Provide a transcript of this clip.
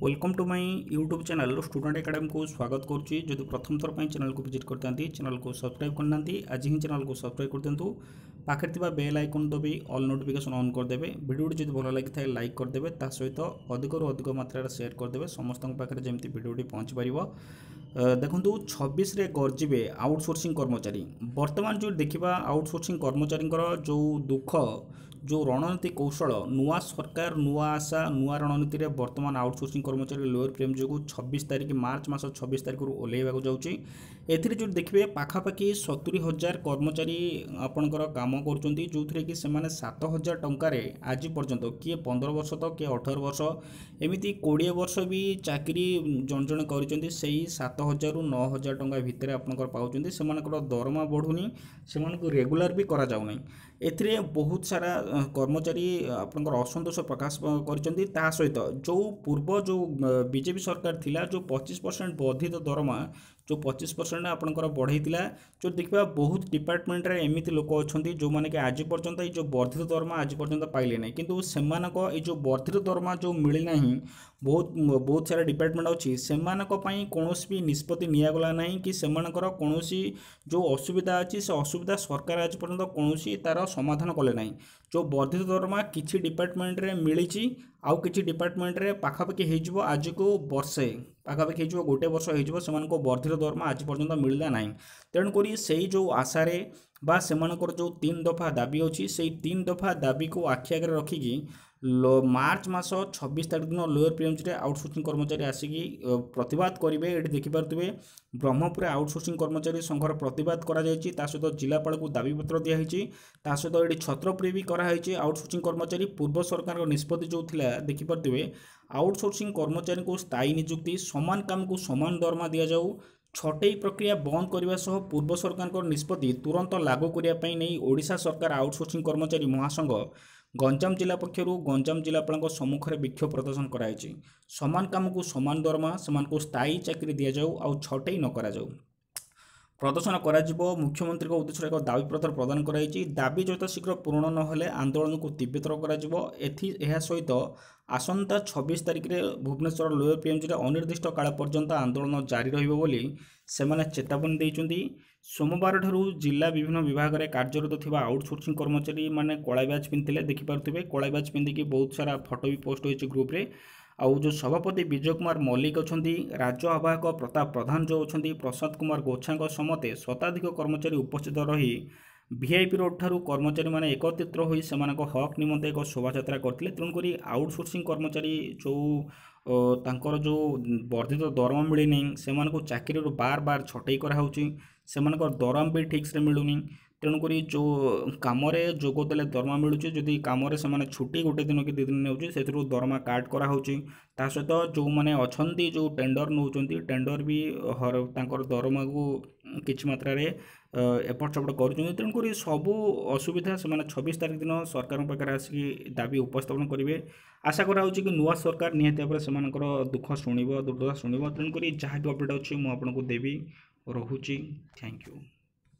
Welcome to my YouTube channel student academy को स्वागत करुच्ची। जदि प्रथम थर पर चैनल को विजिट करता चैनल को सब्सक्राइब करना आज ही चैनल को सब्सक्राइब कर दिंतु। पाखे बेल आइकन दबी ऑल नोटिफिकेशन ऑन करदे। वीडियो जब भल लगी था लाइक करदे सहित अधिक मात्रा शेयर करदे समस्त पाखे जमी वीडियो पहुँची पार। देखो 26 रे गर्जे आउटसोर्सिंग कर्मचारी बर्तमान जो देखा आउटसोर्सिंग कर्मचारी जो दुख जो रणनीति कौशल नुआ सरकार नुआ आशा नुआ रणनीति रे वर्तमान आउटसोर्सिंग कर्मचारी लोअर प्रीमियम जो 26 तारिख मार्च मास 26 तारिख ओल्लैवा जाऊँगी। एथिरे जो देखिए पाखापाखि 70,000 कर्मचारी आपणकर काम करुँच जो थे कि 7,000 टंकार आज पर्यंत किए 15 वर्ष तो किए 18 वर्ष एमती 20 वर्ष भी चाकरी जन जन कर 7,000 ରୁ 9,000 टंका भितर आपणकर पाउछन्ती से दरमा बढ़ुनी से रेगुलर भी करा जाउनी। एथिरे बहुत सारा कर्मचारी आपणकर असंतोष प्रकाश करछन्ती। ता सहित जो पूर्व जो बीजेपी सरकार थिला जो 25% वर्धित दरमा जो 25% आपणकर बढ़ाइला जो देखा बहुत डिपार्टमेंट रे एमिति लोक अछन्ती जो माने कि आज पर्यंत ये जो वर्धित दरमा आज पर्यंत पाइले नहीं किंतु सेमानक ये जो वर्धित दरमा जो मिली नहीं बहुत सारा डिपार्टमेंट अच्छी से कौन भी निष्पत्ति निगला ना कि सेमानकर कौन जो असुविधा अच्छी से असुविधा सरकार आज पर्यंत कौन तार समाधान कले ना। जो वर्धित दरमा किसी डिपार्टमेंट रे मिली आउ किसी डिपार्टमेंट रे पाखापाखि हो आज को वर्षे पाखापाखि हो गोटे वर्ष हो वर्धित दरमा आज पर्यंत मिलला ना। तेणुक से जो आशारे बा सेमानकर जो 3 दफा दाबी अच्छी से 3 दफा दाबी को आखि आगे रखिकी मार्च मास 26 तारिख दिन लोअर प्रीमियम आउटसोर्सिंग कर्मचारी आसिकी प्रतिवाद करेंगे। ये देखिपे ब्रह्मपुर आउटसोर्सिंग कर्मचारी संघर प्रतिवाद करा सहित जिलापाल को दाबीपत्र दिखाई सहित ये छत्रपुरी भी कराई आउटसोर्सिंग कर्मचारी पूर्व सरकार निष्पत्ति जो थिला देखिपे आउटसोर्सिंग कर्मचारी को स्थायी नियुक्ति समान काम को समान दरमा दि जाऊ छटई प्रक्रिया बंद करने सह पूर्व सरकार निष्पत्ति तुरंत लागू करने नहीं ओडिशा सरकार आउटसोर्सिंग कर्मचारी महासंघ गंजाम जिला पक्षर गंजाम जिलापाल सम्मुखें विक्षोभ प्रदर्शन कराई समान काम को समान दरमा से स्थायी चाकरी दि जाऊ आउ छटई न करा जाऊ प्रदर्शन करा मुख्यमंत्री उद्देश्य एक दाबीपत्र प्रदान कराई दाबी जो शीघ्र पूरण न आंदोलन को तीव्रतर करा सहित आसंता 26 तारिख में भुवनेश्वर लोअर पीएमजी अनिर्दिष्ट काल पर्यंत आंदोलन जारी रही चेतावनी देइचंती। सोमवार ठारू जिला विभिन्न विभाग में कार्यरत थिबा आउटसोर्सिंग कर्मचारी माने कला बैच पिंधिले देखिपारे कला बैच पिंधिकी बहुत सारा फोटो भी पोस्ट होती ग्रुप रे। आउ जो सभापति विजय कुमार मल्लिक अच्छा राज्य आवाहक प्रताप प्रधान जो अच्छा प्रसाद कुमार गोछा समते शताधिक कर्मचारी उपस्थित रही वीआईपी रोड ठारू कर्मचारी माने एकत्रित होई सेमानक हक निमंते एक शोभा यात्रा करथिले। तेणुक आउटसोर्सिंग कर्मचारी जो तांकर जो वर्धित दरमा मिली नहीं से चाकरी बार बार छटई कराऊँगी सेमानकर दरम भी ठीक से मिलूनी। तेणुक जो कम जोगदेले दरमा मिलूँ जदि कम से छुट्टी गोटे दिन कि 2 दिन नौ से दरमा काट कराऊँगी सहित जो मैंने अच्छा जो टेंडर नौ टेंडर भी तांकर दरमा को किछि मात्रा रे एपट सेपट कर। तेणुक सबू असुविधा से 26 तारिख दिन सरकार पाखे आसिक दाबी उपस्थापन करेंगे। आशा कराऊँ कि नुआ सरकार निहाती भाव से दुख शुणव दुर्दशा शुणव। तेणुक जहाँ भी अपडेट अच्छी मुझे आपको देवी। रोची थैंक यू।